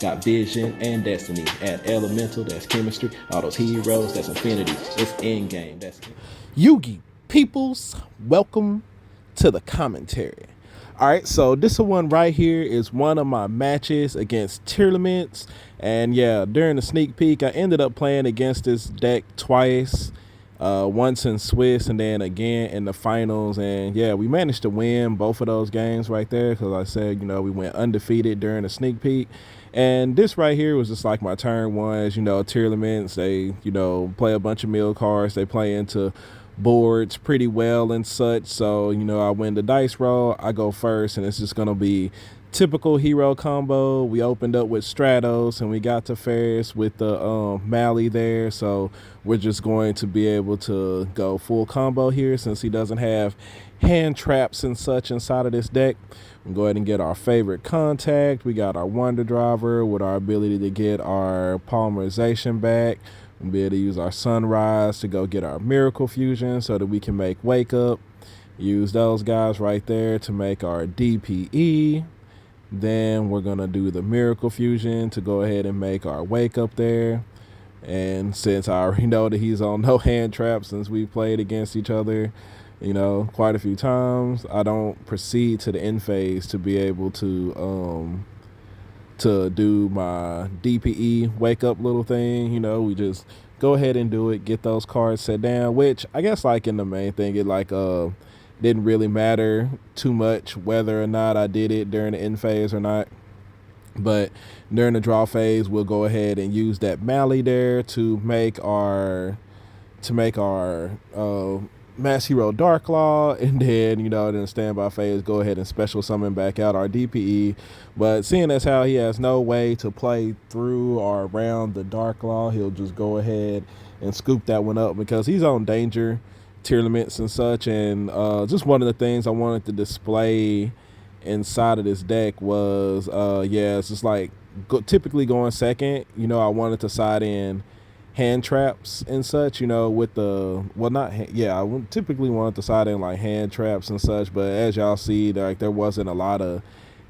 Got vision and destiny. Add elemental, that's chemistry. All those heroes, that's infinity. It's endgame, that's Yugi peoples, welcome to the commentary. All right, so this one right here is one of my matches against Tearlaments, and yeah, during the sneak peek, I ended up playing against this deck twice, once in Swiss and then again in the finals, and yeah, we managed to win both of those games right there because I said, we went undefeated during the sneak peek. And this right here was just like my turn one. As Tearlaments, they, play a bunch of mill cards. They play into boards pretty well and such. So, I win the dice roll. I go first, and it's just going to be typical hero combo. We opened up with Stratos, and we got to Ferris with the Mally there. So we're just going to be able to go full combo here since he doesn't have hand traps and such inside of this deck. We'll go ahead and get our favorite contact. We got our Wonder Driver with our ability to get our polymerization back. We'll be able to use our Sunrise to go get our Miracle Fusion so that we can make Wake Up. Use those guys right there to make our DPE. Then we're going to do the Miracle Fusion to go ahead and make our Wake Up there. And since I already know that he's on no hand traps since we played against each other, quite a few times, I don't proceed to the end phase to be able to do my DPE wake up little thing. We just go ahead and do it, get those cards set down, which I guess like in the main thing, it didn't really matter too much whether or not I did it during the end phase or not. But during the draw phase, we'll go ahead and use that Mally there to make our Mass Hero Darklaw, and then, in the standby phase, go ahead and special summon back out our DPE. But seeing as how he has no way to play through or around the Darklaw, he'll just go ahead and scoop that one up because he's on Danger Tearlaments and such. And just one of the things I wanted to display inside of this deck was, it's just like typically going second. I wanted to side in hand traps and such, with the I typically wanted to side in like hand traps and such, but as y'all see, there wasn't a lot of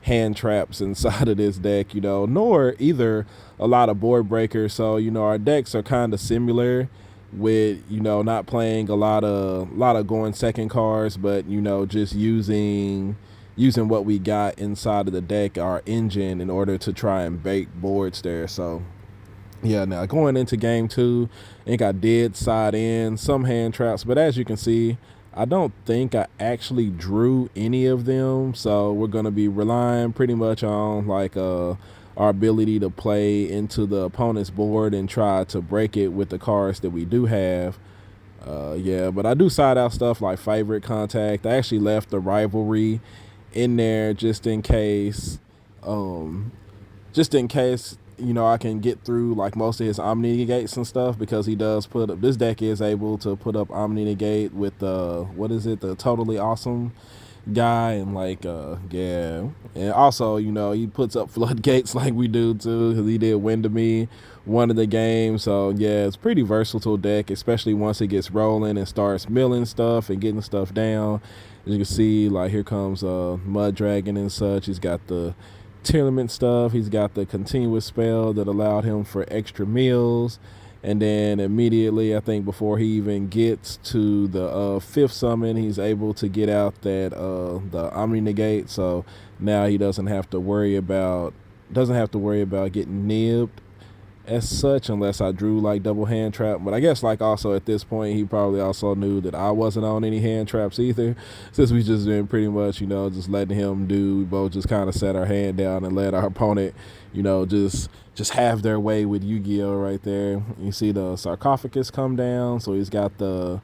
hand traps inside of this deck, nor either a lot of board breakers. So our decks are kind of similar with not playing a lot of going second cards, but just using what we got inside of the deck, our engine, in order to try and bait boards there. So yeah, now going into game two, I think I did side in some hand traps, but as you can see, I don't think I actually drew any of them. So we're going to be relying pretty much on our ability to play into the opponent's board and try to break it with the cards that we do have. But I do side out stuff like favorite contact. I actually left the rivalry in there just in case I can get through like most of his Omni negates and stuff, because he does put up, this deck is able to put up Omni negate with the totally awesome guy, and and also he puts up floodgates like we do too, because he did win to me one of the games. So yeah, it's pretty versatile deck, especially once it gets rolling and starts milling stuff and getting stuff down. As you can see, like here comes Mud Dragon and such. He's got the Tearlament stuff, he's got the continuous spell that allowed him for extra meals, and then immediately, I think before he even gets to the fifth summon, he's able to get out that the Omni negate. So now he doesn't have to worry about getting nibbed as such, unless I drew like double hand trap. But I guess also at this point, he probably also knew that I wasn't on any hand traps either, since we just been pretty much just letting him do. We both just kind of set our hand down and let our opponent just have their way with Yu-Gi-Oh right there. You see the sarcophagus come down, so he's got the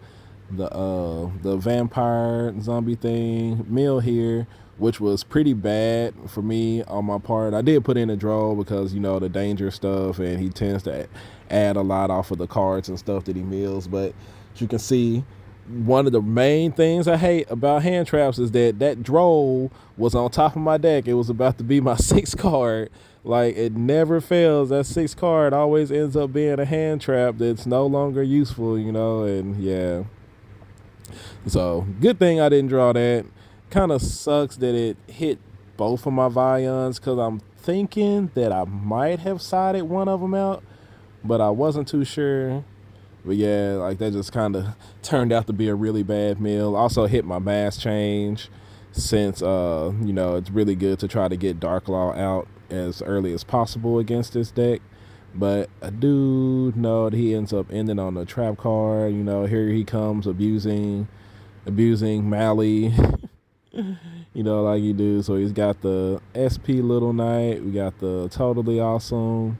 vampire zombie thing mill here, which was pretty bad for me on my part. I did put in a draw because the danger stuff, and he tends to add a lot off of the cards and stuff that he mills. But as you can see, one of the main things I hate about hand traps is that droll was on top of my deck. It was about to be my sixth card. Like, it never fails. That sixth card always ends up being a hand trap that's no longer useful, and yeah. So good thing I didn't draw that. Kind of sucks that it hit both of my Vions, because I'm thinking that I might have sided one of them out, but I wasn't too sure. But yeah, like that just kind of turned out to be a really bad meal. Also hit my mass change, since you know, it's really good to try to get Dark Law out as early as possible against this deck. But I do know that he ends up ending on the trap card. You know, here he comes abusing Mally, you know, like you do. So he's got the SP Little Knight. We got the Totally Awesome.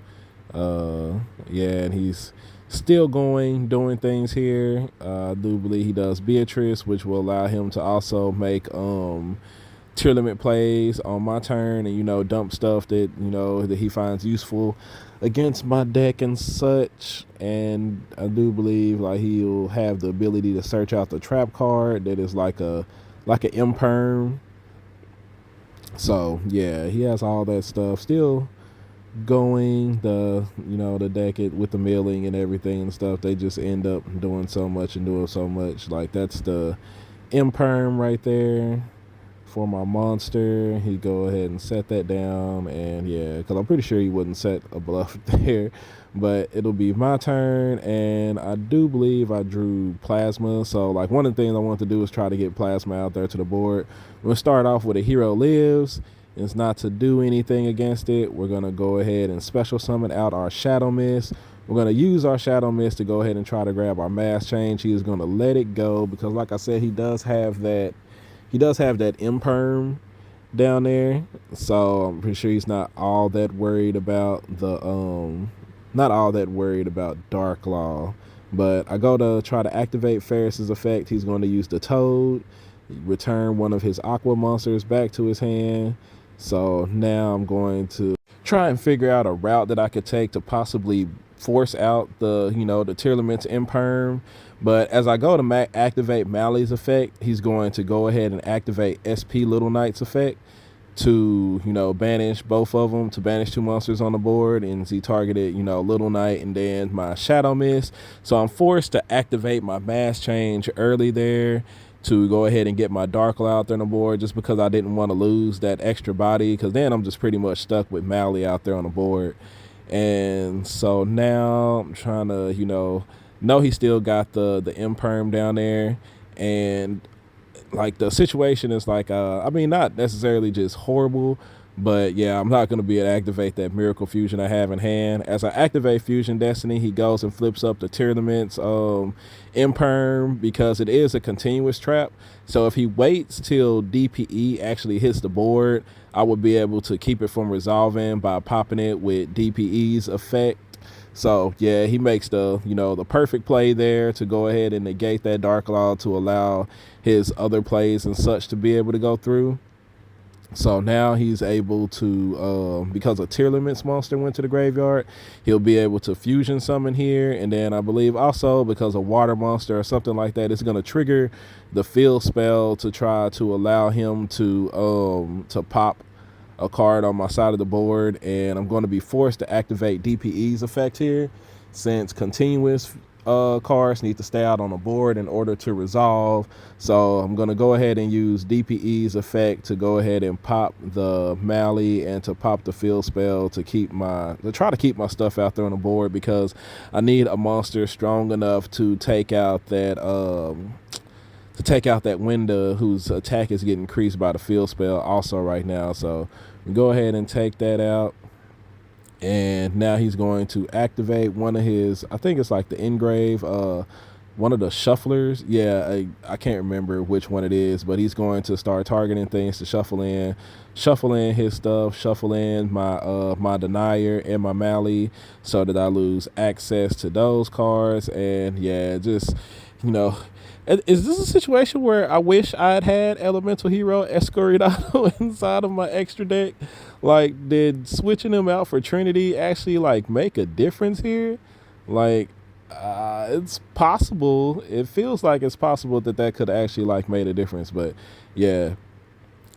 Yeah, and he's still doing things here. I do believe he does Beatrice, which will allow him to also make tier limit plays on my turn, and, you know, dump stuff that, you know, that he finds useful against my deck and such. And I do believe like he'll have the ability to search out the trap card that is like an imperm. So yeah, he has all that stuff still going. The, you know, the deck with the milling and everything and stuff, they just end up doing so much. Like that's the imperm right there for my monster. He'd go ahead and set that down, and yeah, because I'm pretty sure he wouldn't set a bluff there. But it'll be my turn, and I do believe I drew Plasma. So like one of the things I want to do is try to get Plasma out there to the board. We'll start off with a Hero Lives. It's not to do anything against it. We're going to go ahead and special summon out our Shadow Mist. We're going to use our Shadow Mist to go ahead and try to grab our mass change. He is going to let it go because, like I said, he does have that imperm down there. So I'm pretty sure he's not all that worried about Dark Law. But I go to try to activate Ferris's effect. He's going to use the Toad, return one of his Aqua monsters back to his hand. So now I'm going to try and figure out a route that I could take to possibly force out the, you know, the Tearlaments imperm. But as I go to activate Mally's effect, he's going to go ahead and activate SP Little Knight's effect to, you know, banish both of them, to banish two monsters on the board. And he targeted, you know, Little Knight and then my Shadow Mist. So I'm forced to activate my mass change early there to go ahead and get my Dark Law out there on the board, just because I didn't want to lose that extra body, because then I'm just pretty much stuck with Mally out there on the board. And so now I'm trying to, you know he still got the imperm down there, and like the situation is like I mean, not necessarily just horrible, but yeah, I'm not going to be able to activate that Miracle Fusion I have in hand. As I activate Fusion Destiny, he goes and flips up the Tearlaments imperm, because it is a continuous trap. So if he waits till DPE actually hits the board, I would be able to keep it from resolving by popping it with DPE's effect. So yeah, he makes the, you know, the perfect play there to go ahead and negate that Dark Law to allow his other plays and such to be able to go through. So now he's able to, because a Tearlaments monster went to the graveyard, he'll be able to fusion summon here. And then I believe also because a water monster or something like that, it's going to trigger the field spell to try to allow him to pop a card on my side of the board. And I'm going to be forced to activate DPE's effect here, since continuous cards need to stay out on the board in order to resolve. So I'm going to go ahead and use DPE's effect to go ahead and pop the Mally and to pop the field spell to try to keep my stuff out there on the board, because I need a monster strong enough to take out that window whose attack is getting increased by the field spell also right now. So go ahead and take that out. And now he's going to activate one of his, I think it's like the engrave, one of the shufflers. Yeah, I can't remember which one it is, but he's going to start targeting things to shuffle in his stuff, shuffle in my denier and my Mally, so that I lose access to those cards. And yeah, just, you know, is this a situation where I wish I'd had Elemental Hero Escoridato inside of my extra deck? Like, did switching them out for Trinity actually like make a difference here? Like, it's possible. It feels like it's possible that could actually like made a difference. But yeah,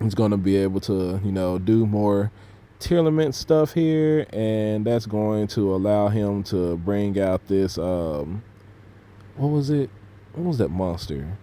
he's going to be able to, you know, do more Tearlament stuff here, and that's going to allow him to bring out this what was it? What was that monster?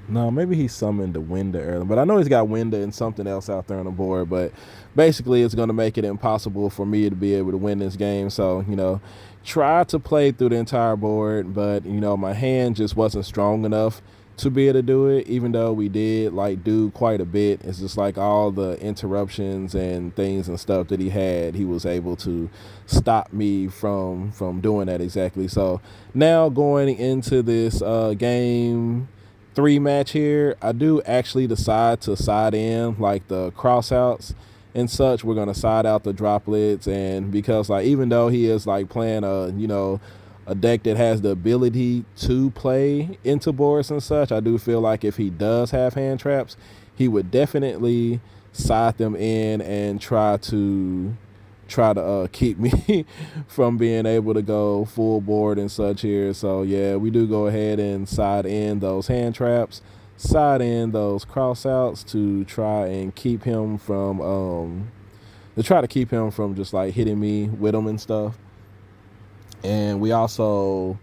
No, maybe he summoned the Winda earlier, but I know he's got Winda and something else out there on the board. But basically, it's going to make it impossible for me to be able to win this game. So, try to play through the entire board, but my hand just wasn't strong enough to be able to do it. Even though we did do quite a bit, it's just like all the interruptions and things and stuff that he was able to stop me from doing that exactly. So now going into this game 3 match here, I do actually decide to side in the crossouts and such. We're gonna side out the droplets, and because even though he is playing a deck that has the ability to play into boards and such, I do feel like if he does have hand traps, he would definitely side them in and try to keep me from being able to go full board and such here. So yeah, we do go ahead and side in those hand traps, side in those crossouts to try and keep him from just hitting me with them and stuff. And we also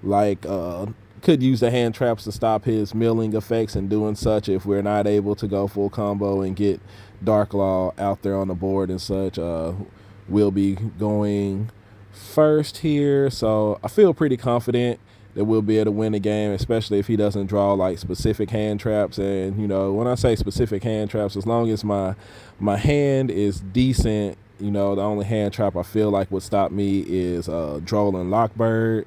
could use the hand traps to stop his milling effects and doing such if we're not able to go full combo and get Dark Law out there on the board and such. We'll be going first here, so I feel pretty confident that we'll be able to win the game, especially if he doesn't draw specific hand traps. And when I say specific hand traps, as long as my hand is decent, the only hand trap I feel would stop me is Droll and Lockbird.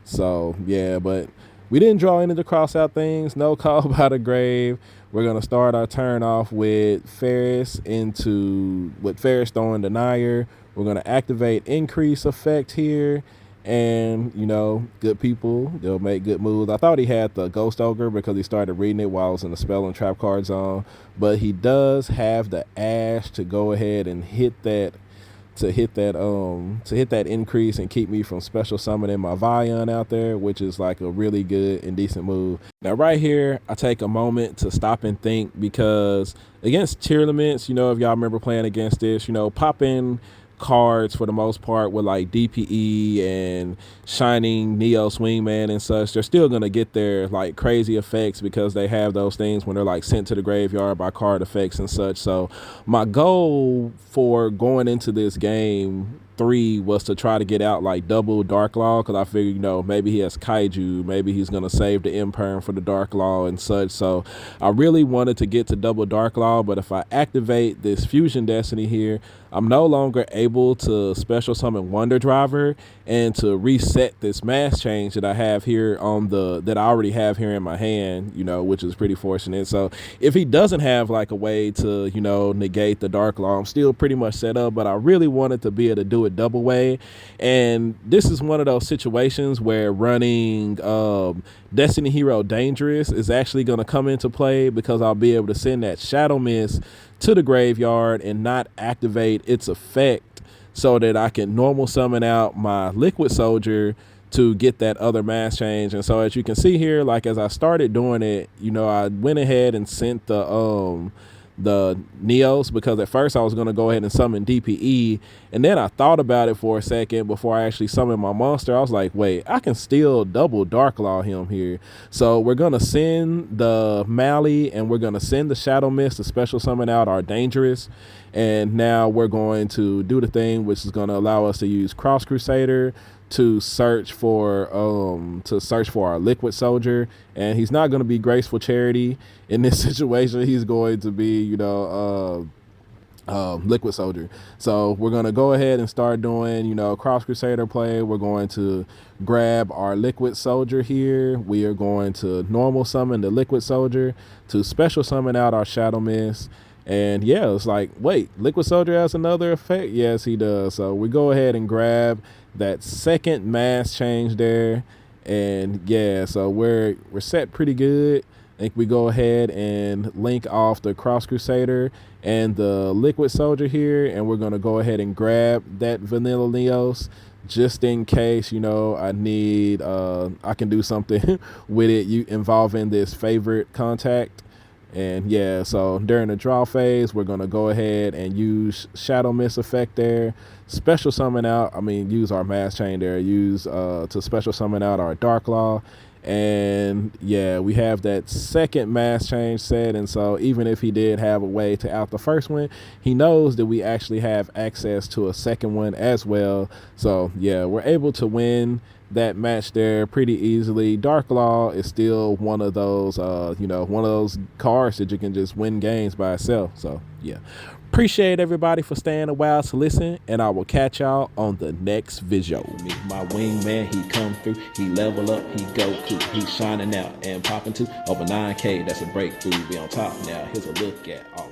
So yeah, but we didn't draw any of the cross out things. No Call by the Grave. We're gonna start our turn off with Ferris throwing Denier. We're gonna activate Increase effect here, and good people, they'll make good moves. I thought he had the Ghost Ogre because he started reading it while I was in the spell and trap card zone, but he does have the Ash to go ahead and hit that increase and keep me from special summoning my Vion out there, which is a really good and decent move. Now right here, I take a moment to stop and think, because against Tearlaments, if y'all remember playing against this, popping cards for the most part with DPE and Shining Neo Swingman and such, they're still gonna get their crazy effects because they have those things when they're sent to the graveyard by card effects and such. So my goal for going into this game 3 was to try to get out double Dark Law, because I figured maybe he has Kaiju, maybe he's gonna save the Imperm for the Dark Law and such. So I really wanted to get to double Dark Law, but if I activate this Fusion Destiny here, I'm no longer able to special summon Wonder Driver and to reset this mass change that I have here that I already have here in my hand, which is pretty fortunate. So if he doesn't have a way to negate the Dark Law, I'm still pretty much set up, but I really wanted to be able to do it double way. And this is one of those situations where running Destiny Hero Dangerous is actually going to come into play, because I'll be able to send that Shadow Mist to the graveyard and not activate its effect, so that I can normal summon out my Liquid Soldier to get that other mass change. And so as you can see here, as I started doing it, I went ahead and sent the Neos, because at first I was going to go ahead and summon DPE, and then I thought about it for a second before I actually summoned my monster. I was like, wait, I can still double Dark Law him here. So we're going to send the Mally, and we're going to send the Shadow Mist to special summon out our Dangerous, and now we're going to do the thing which is going to allow us to use Cross Crusader to search for our Liquid Soldier. And he's not going to be Graceful Charity in this situation. He's going to be Liquid Soldier. So we're going to go ahead and start doing Cross Crusader play. We're going to grab our Liquid Soldier here. We are going to normal summon the Liquid Soldier to special summon out our Shadow Mist. And yeah, it's wait, Liquid Soldier has another effect? Yes, he does. So we go ahead and grab that second mass change there. And yeah, so we're set pretty good. I think we go ahead and link off the Cross Crusader and the Liquid Soldier here, and we're going to go ahead and grab that Vanilla Neos just in case, I need, I can do something with it involving this favorite contact. And yeah, so during the draw phase, we're going to go ahead and use Shadow Mist effect there, special summon out, use our mass chain there, use to special summon out our Dark Law, And yeah, we have that second mass change set, and so even if he did have a way to out the first one, he knows that we actually have access to a second one as well. So yeah, we're able to win that match there pretty easily. Dark Law is still one of those one of those cards that you can just win games by itself. So yeah, appreciate everybody for staying a while to listen, and I will catch y'all on the next video. My wingman, he come through, he level up, he go cool, he shining out and popping too over 9K. That's a breakthrough. We on top now. Here's a look at all